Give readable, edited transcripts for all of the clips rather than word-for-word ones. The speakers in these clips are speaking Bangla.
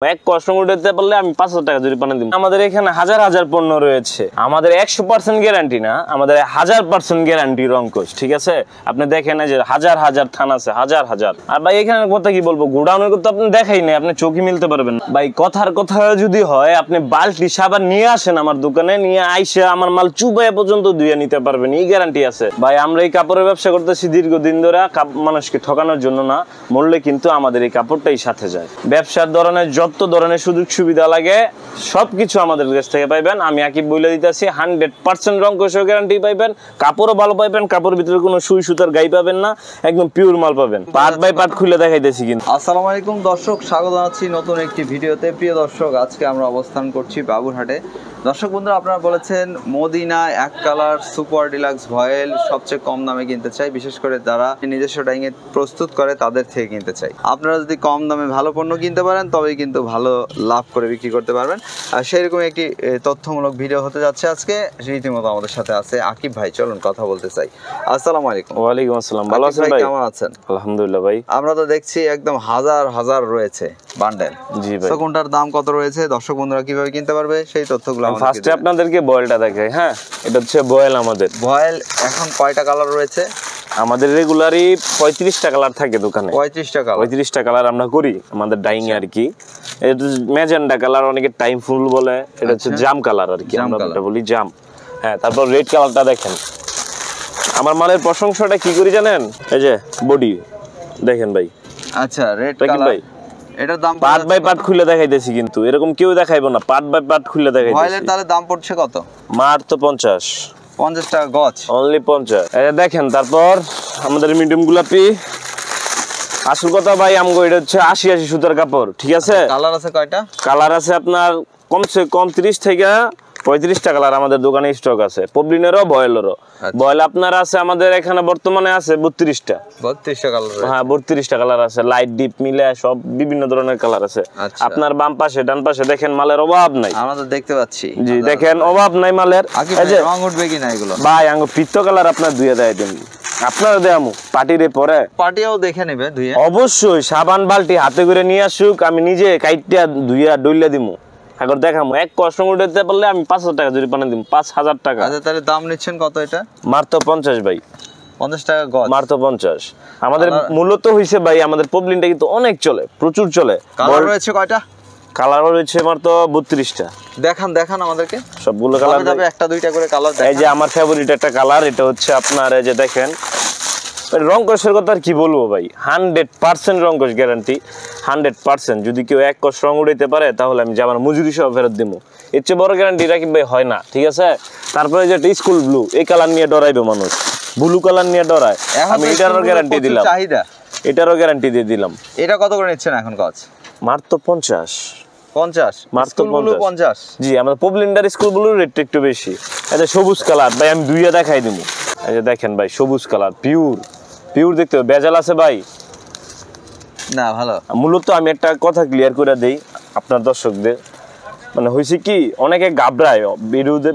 এক কষ্ট উঠাতে পারলে আমি 500 টাকা জরিমানা দিব। আমাদের এখানে হাজার হাজার পণ্য রয়েছে, আমাদের 100% গ্যারান্টি না, আমাদের 1000% গ্যারান্টি রংকশ, ঠিক আছে? আপনি দেখেন যে হাজার হাজার থান আছে, হাজার হাজার। আর ভাই এখানে কথা কি বলবো, গোডাউনের কথা আপনি দেখাই নাই, আপনি চোখে মিলতে পারবেন না ভাই। কথার কথা যদি হয়, আপনি বালতি সাবান নিয়ে আসেন আমার দোকানে, নিয়ে আইসা আমার মাল চুবাইয়া পর্যন্ত ধুয়ে নিতে পারবেন, এই গ্যারান্টি আছে ভাই। আমরা এই কাপড়ের ব্যবসা করতেছি দীর্ঘদিন ধরে, মানুষকে ঠকানোর জন্য না, মূল্যে কিন্তু আমাদের এই কাপড়টাই সাথে যায়। ব্যবসার ধরনের যত ধরনের সুযোগ সুবিধা লাগে সবকিছু আমাদের কাছ থেকে পাইবেন। আমি আকিব বলে দিতেছি, 100% রংকশ গ্যারান্টি পাইবেন, কাপড়ও ভালো পাইবেন, কাপড়ের ভিতরে কোনো সুই সুতার গাই পাবেন না, একদম পিওর মাল পাবেন। পার্ট বাই পার্ট খুলে দেখাইতেছি। কিন্তু আসসালামু আলাইকুম দর্শক, স্বাগত জানাচ্ছি নতুন একটি ভিডিওতে। প্রিয় দর্শক, আজকে আমরা অবস্থান করছি বাবুরহাটে। দর্শক বন্ধুরা, আপনারা বলেছেন মদিনা এক কালার সুপার ডিলাক্স ভয়েল সবচেয়ে কম দামে কিনতে চাই, বিশেষ করে যারা নিজস্ব ডাইংয়ে প্রস্তুত করে তাদের থেকে কিনতে চাই। আপনারা যদি কম দামে ভালো পণ্য কিনতে পারেন তবেই কিন্তু ভালো লাভ করে বিক্রি করতে পারবেন। আর সেইরকম একটি তথ্যমূলক ভিডিও হতে যাচ্ছে আজকে। রীতিমতো আমাদের সাথে আছে আকিব ভাই, চলুন কথা বলতে চাই। আসসালামু আলাইকুম। ওয়ালাইকুম আসসালাম। ভালো আছেন ভাই? কেমন আছেন? আলহামদুলিল্লাহ ভাই। আমরা তো দেখছি একদম হাজার হাজার রয়েছে বান্ডেল। জি ভাই। তো কোনটার দাম কত রয়েছে, দর্শক বন্ধুরা কিভাবে কিনতে পারবে সেই তথ্যগুলো ফার্স্টে আপনাদেরকে বয়েলটা দেখাই। হ্যাঁ, এটা হচ্ছে বয়েল। আমাদের বয়েল এখন কয়টা কালার রয়েছে? আমাদের রেগুলারই 35টা কালার থাকে দোকানে। 35টা কালার আমরা করি আমাদের ডাইং এ আর কি। এটা ম্যাজেন্ডা কালার, অনেকে টাইম ফুল বলে, এটা হচ্ছে জাম কালার আর কি, আমরা এটা বলি জাম। হ্যাঁ, তারপর রেড কালারটা দেখেন। আমার মালের প্রশংসাটা কি করি জানেন? এই যে বডি দেখেন ভাই। আচ্ছা, রেড কালার, ভাই এটার দাম পার্ট বাই পার্ট খুলে দেখাইতেছি, কিন্তু এরকম কেউ দেখাইবো না, পার্ট বাই পার্ট খুলে দেখাইতেছি। বয়েলের তাহলে দাম পড়ছে কত? মাত্র 50 টাকা গজ, অনলি 50। এটা দেখেন। তারপর আমাদের মিডিয়াম গোলাপি। আসল কথা ভাই, আমগো এটা হচ্ছে 80 সুতার কাপড়, ঠিক আছে? কালার আছে কয়টা? কালার আছে আপনার কমসে কম 30 থেকে 35টা কালার আমাদের দোকানে স্টক আছে, পবলিনেরও বয়েলেরও। বয়েল আপনার আছে আমাদের এখানে বর্তমানে আছে 32টা কালার। হ্যাঁ, 32টা কালার আছে, লাইট ডিপ মিলে সব বিভিন্ন ধরনের কালার আছে। আপনার বাম পাশে ডান পাশে দেখেন, মালের অভাব নাই, আমরা তো দেখতে পাচ্ছি। জি দেখেন, অভাব নাই মালের। এই যে রং উঠবে কিনা এগুলো ভাই, আঙ্গো পিত্ত কালার আপনার ধুয়ে দেয় দেন, আপনারা দেয়ামু পার্টিরে পরে পার্টিও দেখে নেবে ধুয়ে। অবশ্যই সাবান বালতি হাতে করে নিয়ে আসুক, আমি নিজে কাইটটা ধুইয়া ডইলা দিমু, এখন দেখামু। এক কষ্ট উঠাতে পারলে আমি 500 টাকা জরিমানা দিব, 5000 টাকা। আচ্ছা, তাহলে দাম নিচ্ছেন কত এটা? মাত্র 50 ভাই। 50 টাকা গজ, মাত্র 50। আমাদের মূলত হইছে ভাই, আমাদের পবলিনটা কিন্তু অনেক চলে, প্রচুর চলে। কালার রয়েছে কয়টা? কালার রয়েছে মাত্র 32টা। দেখান আমাদেরকে সবগুলো কালার যাবে, একটা দুইটা করে কালার দেখান। এই যে আমার ফেভারিট একটা কালার, এটা হচ্ছে আপনার এই যে দেখেন। রংকশের কথা আর কি বলবো ভাই, 100% রংকশ গ্যারান্টি, 100%। যদি কেউ এক কষ রং উড়াইতে পারে তাহলে আমি যে আমার মজুরি সহ ফেরত দিব, এর চেয়ে বড় গ্যারান্টি রাকিব ভাই হয় না, ঠিক আছে? তারপরে যে স্কুল ব্লু, এই কালার নিয়ে ডরাইবে মানুষ, ব্লু কালার নিয়ে ডরায়, আমি এটারও গ্যারান্টি দিলাম, এটারও গ্যারান্টি দিয়ে দিলাম। এটা কত করে নিচ্ছেন এখন গজ? মাত্র 50। মাত্র 50। জি, আমাদের পবলিন্ডার স্কুল ব্লুর রেটটা একটু বেশি। এই যে সবুজ কালার ভাই, আমি দুইয়া দেখাই দিব। এই যে দেখেন ভাই, সবুজ কালার পিওর দেখতে হবে, বেজাল আছে ভাই না? ভালো। মূলত আমি একটা কথা ক্লিয়ার করে দেই আপনার দর্শকদের, মানে হয়েছে কি, অনেকে ঘাবড়ায়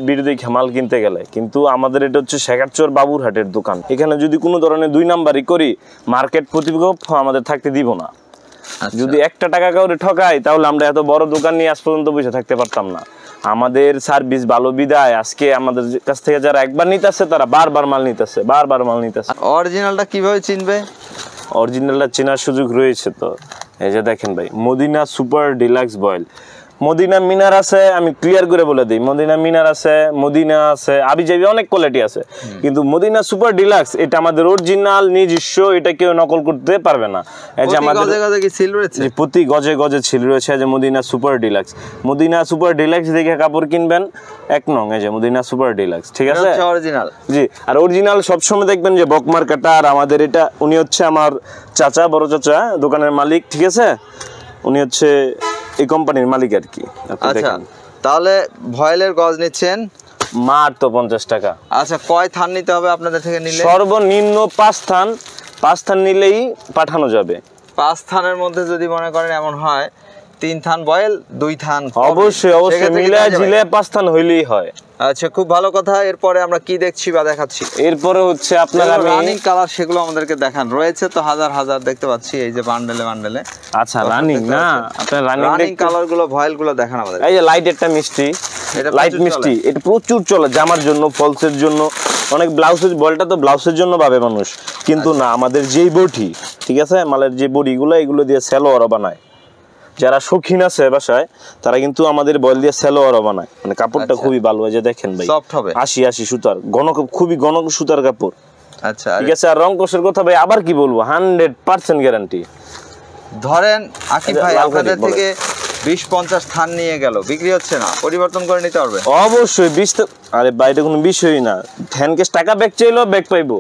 বিরোধী মাল কিনতে গেলে, কিন্তু আমাদের এটা হচ্ছে শেখারচর বাবুরহাটের দোকান। এখানে যদি কোনো ধরনের 2 নাম্বারই করি, মার্কেট প্রতিপক্ষ আমাদের থাকতে দিব না। যদি 1 টাকা কাউরে ঠকাই, তাহলে আমরা এত বড় দোকান নিয়ে আজ পর্যন্ত বসে থাকতে পারতাম না। আমাদের সার্ভিস ভালো বিদায় আজকে আমাদের কাছ থেকে যারা একবার নিতেছে তারা বারবার মাল নিতেছে। অরিজিনালটা কিভাবে চিনবে? অরিজিনালটা চেনার সুযোগ রয়েছে তো। এই যে দেখেন ভাই, মদিনা সুপার ডিলাক্স বয়েল। মদিনা মিনার আছে, আমি ক্লিয়ার করে বলে দিই, মদিনা মিনার আছে, মদিনা আছে, আবিজাবি অনেক কোয়ালিটি আছে, কিন্তু মদিনা সুপার ডিলাক্স এটা আমাদের অরিজিনাল নিজস্ব, এটা কেউ নকল করতে পারবে না। এই যে আমাদের প্রতি গজে গজে ছিল রয়েছে। যে Madina super deluxe, Madina super deluxe দেখে কাপড় কিনবেন 1 নং। এই যে মদিনা সুপার ডিলাক্স, ঠিক আছে? অরিজিনাল। জি, আর অরিজিনাল সবসময় দেখবেন যে বকমার কাটা। আর আমাদের এটা, উনি হচ্ছে আমার চাচা, বড় চাচা, দোকানের মালিক, ঠিক আছে? উনি হচ্ছে এই কোম্পানির মালিক আর কি। আচ্ছা, তাহলে ভয়েলের গজ নিচ্ছেন মাত্র 50 টাকা। আচ্ছা, কয় থান নিতে হবে আপনাদের থেকে নিলে? সর্বনিম্ন 5 থান নিলেই পাঠানো যাবে। 5 থানের মধ্যে যদি মনে করেন এমন হয় 3 থান বয়েল 2 থান অবশ্যই অবশ্যই মিলায় ঝিলে 5 থান হইলেই হয়। আচ্ছা, খুব ভালো কথা। এরপরে আমরা কি দেখছি বা দেখাচ্ছি? এরপরে হচ্ছে আপনার আমি রানিং কালার সেগুলো আমাদেরকে দেখান। রয়েছে তো হাজার হাজার দেখতে পাচ্ছি এই যে বান্ডেলে। আচ্ছা রানিং না, আপনার রানিং কালার গুলো ভয়েল গুলো দেখান আমাদের। এই যে লাইট একটা মিষ্টি, এটা লাইট মিষ্টি, এটা প্রচুর চলে জামার জন্য, ফলসের জন্য, অনেক ব্লাউজের বলটা তো ব্লাউজের জন্য ভাবে মানুষ, কিন্তু না, আমাদের যেই বডি, ঠিক আছে, মালের যে বডিগুলো এগুলো দিয়ে সেলোয়ারও বানায়। যারা শৌখিন আছে বাসায় তারা কিন্তু আমাদের বয়েল দিয়ে সেলোয়ারও বানায়, মানে কাপড়টা খুবই ভালো। এই যে দেখেন ভাই, সফট হবে, 80 সুতার খুবই ঘন সুতার কাপড়। আচ্ছা, ঠিক আছে। আর রং কোষের কথা ভাই আবার কি বলবো, 100% গ্যারান্টি। ধরেন আকিব ভাই আপনাদের থেকে 20-50 থান নিয়ে গেল, বিক্রি হচ্ছে না, পরিবর্তন করে নিতে পারবে? অবশ্যই 20 তো, আরে বাইরে কোনো বিষয়ই না। থ্যানকেস টাকা ব্যাগ চাইলো ব্যাগ পাইবো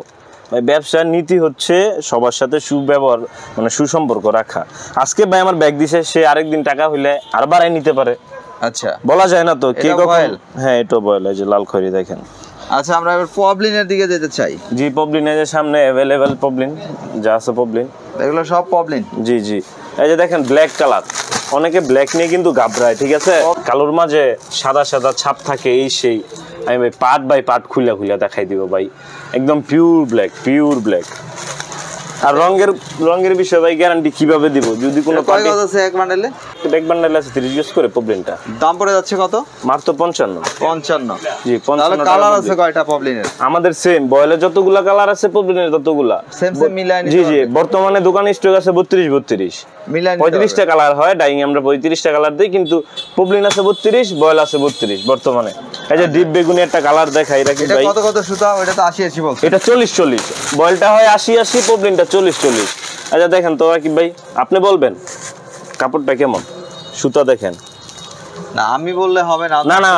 ভাই। ব্যবসার নীতি হচ্ছে সবার সাথে সুব্যবহার, মানে সুসম্পর্ক রাখা। আজকে ভাই আমার ব্যাগ দিছে, সে আরেকদিন টাকা হইলে আর বাড়াই নিতে পারে। আচ্ছা, বলা যায় না তো কে কখন। হ্যাঁ, এটা বয়েল, এই যে লাল খয়রি দেখেন। আচ্ছা, আমরা এবার পবলিনের দিকে যেতে চাই। জি, পবলিন এই যে সামনে অ্যাভেলেবেল পবলিন যা আছে পবলিন, এগুলো সব পবলিন। জি জি। এই যে দেখেন ব্ল্যাক কালার, অনেকে ব্ল্যাক নিয়ে কিন্তু ঘাবড়ায়, ঠিক আছে। কালোর মাঝে সাদা সাদা ছাপ থাকে, এই সেই। আমি ভাই পার্ট বাই পার্ট খুলে দেখাই দিব ভাই, একদম পিওর ব্ল্যাক। আর রঙের বিষয় ভাই গ্যারান্টি কিভাবে দিব, যদি কোনো কয় গজ আছে এক বান্ডেলে? এক বান্ডেল আছে 30 গজ করে পবলিনটা। দাম পড়ে যাচ্ছে কত? মাত্র 55। জি, 55। 55 কালার আছে কয়টা পবলিনের? আমাদের সেম বয়েলে যতগুলা কালার আছে পবলিনের ততগুলা সেম মিলাই নিতে। জি জি, বর্তমানে দোকানে স্টক আছে 32 মিলাই 35টা কালার হয়, ডাইং আমরা 35টা কালার দেই, কিন্তু পবলিন আছে 32, বয়েল আছে 32 বর্তমানে। এই যে ডিপ বেগুনি একটা কালার দেখাই রাখি ভাই। এটা কত সুতা? ওটা তো 80 বলছে। এটা 40, বয়েলটা হয় 80, পবলিনটা 40। আচ্ছা দেখেন তো রাকিব ভাই, আপনি বলবেন কাপড়টা কেমন, সুতা দেখেন। না, আমি বললে হবে না। না না,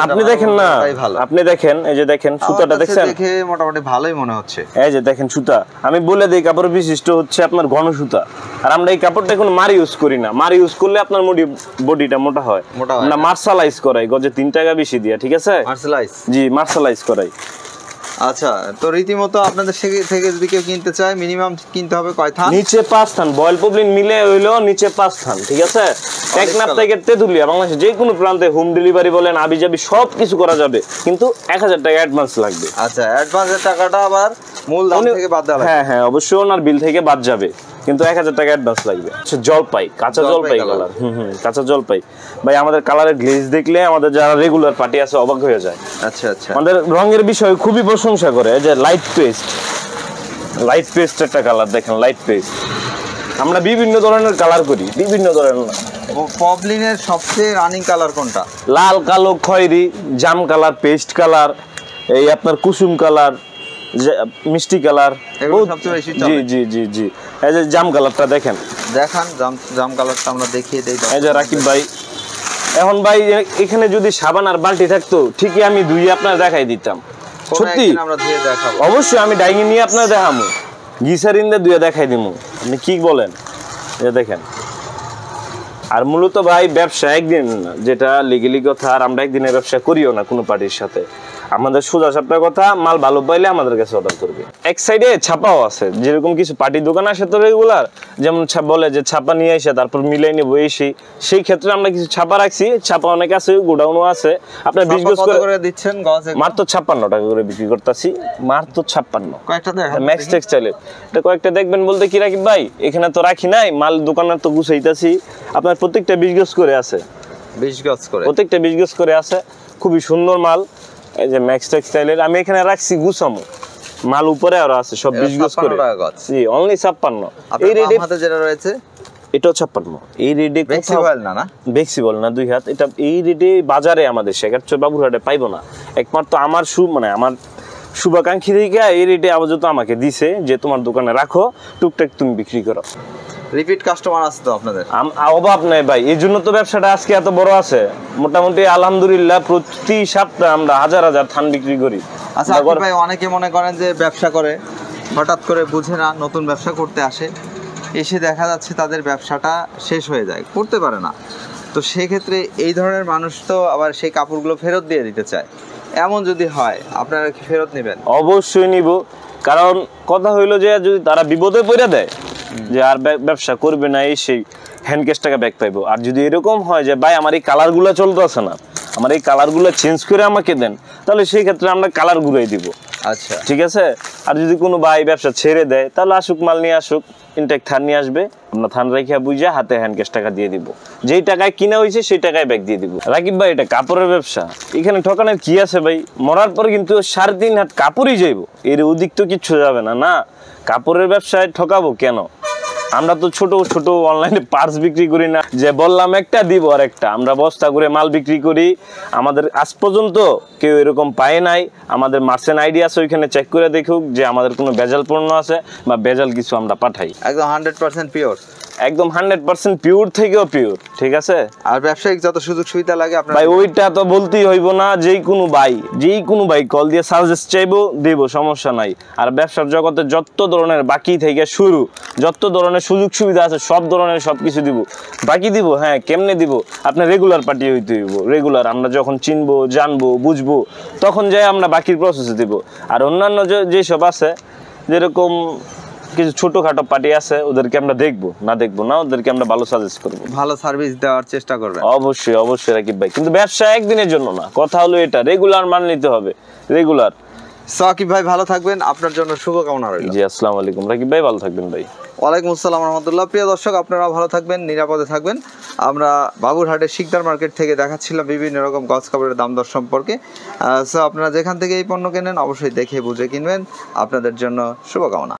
আপনি দেখেন না, আপনি দেখেন। এই যে দেখেন সুতাটা দেখছেন, দেখে মোটামুটি ভালোই মনে হচ্ছে। এই যে দেখেন সুতা, আমি বলে দেই কাপড়ের বিশিষ্ট হচ্ছে আপনার ঘন সুতা। আর আমরা এই কাপড়টা এখন মার ইউজ করি না, মার ইউজ করলে আপনার বডিটা মোটা হয়। আমরা মার্শালাইজ করাই গজে 3 টাকা বেশি দিয়া, ঠিক আছে। মার্শালাইজ, জি, মার্শালাইজ করাই। আচ্ছা, তো রীতিমতো আপনাদের থেকে যদি কেউ কিনতে চায় মিনিমাম কিনতে হবে কয় থান? নিচে 5 থান, বয়েল পবলিন মিলে হইলো নিচে 5 থান, ঠিক আছে। টেকনাফ থেকে তেতুলিয়া, বাংলাদেশে যে কোনো প্রান্তে হোম ডেলিভারি বলেন, আবিজাবি সব কিছু করা যাবে, কিন্তু 1000 টাকা অ্যাডভান্স লাগবে। আচ্ছা, অ্যাডভান্সের টাকাটা আবার মূল দাম থেকে বাদ দেওয়া লাগবে? হ্যাঁ হ্যাঁ, অবশ্যই ওনার বিল থেকে বাদ যাবে, কিন্তু 1000 টাকা অ্যাডভান্স লাগবে। আচ্ছা, জলপাই, কাঁচা জলপাই কালার। কাঁচা জলপাই ভাই, আমাদের কালারের গ্লেজ দেখলে আমাদের যারা রেগুলার পার্টি আছে অবাক হয়ে যায়। আচ্ছা আচ্ছা, আমাদের রঙের বিষয় খুবই প্রশংসা করে। যে লাইট পেস্ট একটা কালার দেখেন, লাইট পেস্ট। আমরা বিভিন্ন ধরনের কালার করি, বিভিন্ন ধরনের। পবলিনের সবচেয়ে রানিং কালার কোনটা? লাল, কালো, খয়েরি, জাম কালার, পেস্ট কালার, এই আপনার কুসুম কালার, মিষ্টি কালার, সবচেয়ে বেশি জি জি জি জি। এই যে জাম কালারটা দেখেন, জাম কালারটা আমরা দেখিয়ে দেই। এই যে রাকিব ভাই, এখন ভাই এখানে যদি সাবান আর বালতি থাকতো, ঠিকই আমি ধুয়ে আপনার দেখাই দিতাম। সত্যি আমরা ধুয়ে দেখাবো, অবশ্যই আমি ডাইনি নিয়ে আপনার দেখাবো, গিসারিন দিয়ে ধুয়ে দেখাই দিমু। আপনি কি বলেন? এই দেখেন। আর মূলত ভাই ব্যবসা একদিন, যেটা লিগেলি কথা, আর আমরা একদিনের ব্যবসা করিও না কোনো পার্টির সাথে। আমাদের সোজা সাপটা কথা, মাল ভালো পাইলে আমাদের কাছে অর্ডার করবে। এক সাইডে ছাপাও আছে, যেরকম কিছু পার্টির দোকান আসে তো রেগুলার, যেমন বলে যে ছাপা নিয়ে এসে তারপর মিলাই নেবো, সেই ক্ষেত্রে আমরা কিছু ছাপা রাখছি। ছাপা অনেক আছে, গোডাউনও আছে। আপনার 20 গজ করে দিচ্ছেন গজ? মাত্র 56 টাকা করে বিক্রি করতেছি, মাত্র 56। কয়েকটা দেখেন, ম্যাক্স টেক্সটাইলের এটা কয়েকটা দেখবেন বলতে কি রাকিব ভাই, এখানে তো রাখি নাই মাল, দোকানের তো গুছাইতাছি। আপনার প্রত্যেকটা 20 গজ করে আছে, 20 গজ করে, প্রত্যেকটা 20 গজ করে আছে, খুবই সুন্দর মাল। এই যে ম্যাক্স টেক্সটাইলের আমি এখানে রাখছি গুছামো মাল, উপরে আরো আছে সব 20 গজ করে। জি, অনলি 56। এই রেডি হাতে যেটা রয়েছে এটাও 56। এই রেডে ফ্লেক্সিবল না, ফ্লেক্সিবল না, 2 হাত। এটা এই রেডে বাজারে আমাদের শেখারচর বাবুরহাটে পাইবো না। একমাত্র আমার আমার শুভাকাঙ্ক্ষী থেকে এই রেটে আপাতত আমাকে দিছে যে তোমার দোকানে রাখো, টুকটাক তুমি বিক্রি করো। রিপিট কাস্টমার আছে তো আপনাদের? অভাব নাই ভাই, এই জন্য তো ব্যবসাটা আজকে এত বড় আছে। মোটামুটি আলহামদুলিল্লাহ প্রতি সপ্তাহে আমরা হাজার থান বিক্রি করি। আচ্ছা ভাই, অনেকে মনে করেন যে ব্যবসা করে হঠাৎ করে বুঝে না, নতুন ব্যবসা করতে আসে, এসে দেখা যাচ্ছে তাদের ব্যবসাটা শেষ হয়ে যায়, করতে পারে না। তো সেক্ষেত্রে এই ধরনের মানুষ তো আবার সেই কাপড়গুলো ফেরত দিয়ে দিতে চায়। এমন যদি হয় আপনারা কি ফেরত নেবেন? অবশ্যই নিব, কারণ কথা হইলো যে যদি তারা বিপদে পড়ে দেয় যে আর ব্যবসা করবে না, এই সেই, হ্যান্ড ক্যাশ টাকা ব্যাক পাইবো। আর যদি এরকম হয় যে ভাই আমার এই কালারগুলো চলতেছে না, আমার এই কালারগুলো চেঞ্জ করে আমাকে দেন, তাহলে সেই ক্ষেত্রে আমরা কালার ঘুরাই দিব। আচ্ছা, ঠিক আছে। আর যদি কোনো ভাই ব্যবসা ছেড়ে দেয়, তাহলে আসুক, মাল নিয়ে আসুক, ইনটেক থান নিয়ে আসবে, আমরা থান রেখে বুঝে হাতে হ্যান্ড ক্যাশ টাকা দিয়ে দিব। যেই টাকায় কিনা হয়েছে সেই টাকায় ব্যাগ দিয়ে দিব। রাকিব ভাই, এটা কাপড়ের ব্যবসা, এখানে ঠকানোর কি আছে ভাই? মরার পর কিন্তু 3.5 হাত কাপড়ই যাইব, এর অধিক তো কিচ্ছু যাবে না। না, কাপড়ের ব্যবসায় ঠকাবো কেন? আমরা তো ছোট ছোট অনলাইনে পার্স বিক্রি করি না যে বললাম একটা দিব আর একটা। আমরা বস্তা করে মাল বিক্রি করি। আমাদের আজ পর্যন্ত কেউ এরকম পায় নাই। আমাদের মার্চেন্ট আইডি আছে, ওইখানে চেক করে দেখুক যে আমাদের কোনো ভেজাল পণ্য আছে বা ভেজাল কিছু আমরা পাঠাই। একদম 100% পিওর, একদম 100% পিওর থেকেও পিওর। ঠিক আছে। আর ব্যবসায়িক যত সুযোগ সুবিধা লাগে আপনার ভাই ওইটা তো বলতেই হইব না। যেই কোনো ভাই কল দিয়ে সাজেস্ট চাইবো, দেব, সমস্যা নাই। আর ব্যবসার জগতে যত ধরনের বাকি থেকে শুরু, যত ধরনের সুযোগ সুবিধা আছে, সব ধরনের সবকিছু দিব। বাকি দিব, হ্যাঁ, কেমনে দিব? আপনার রেগুলার পার্টি হইতে হইব। রেগুলার আমরা যখন চিনবো, জানবো, বুঝবো, তখন যাই আমরা বাকির প্রসেসে দিব। আর অন্যান্য যেসব আছে, যেরকম কিছু ছোটখাটো পার্টি আছে, ওদেরকে আমরা দেখবো না, ওদেরকে আমরা ভালো সাজেস্ট করবো, ভালো সার্ভিস দেওয়ার চেষ্টা করবেন। অবশ্যই অবশ্যই রাকিব ভাই। কিন্তু ব্যবসা একদিনের জন্য না, কথা হলো এটা রেগুলার মান নিতে হবে, রেগুলার। সাকিব ভাই ভালো থাকবেন, আপনার জন্য শুভকামনা রইল। জি, আসসালামু আলাইকুম রাকিব ভাই, ভালো থাকবেন ভাই। ওয়ালাইকুম আসসালাম রহমতুল্লাহ। প্রিয় দর্শক, আপনারা ভালো থাকবেন, নিরাপদে থাকবেন। আমরা বাবুরহাটের শিকদার মার্কেট থেকে দেখাচ্ছিলাম বিভিন্ন রকম গজ কাপড়ের দাম দর সম্পর্কে। সো আপনারা যেখান থেকে এই পণ্য কেনেন অবশ্যই দেখে বুঝে কিনবেন। আপনাদের জন্য শুভকামনা।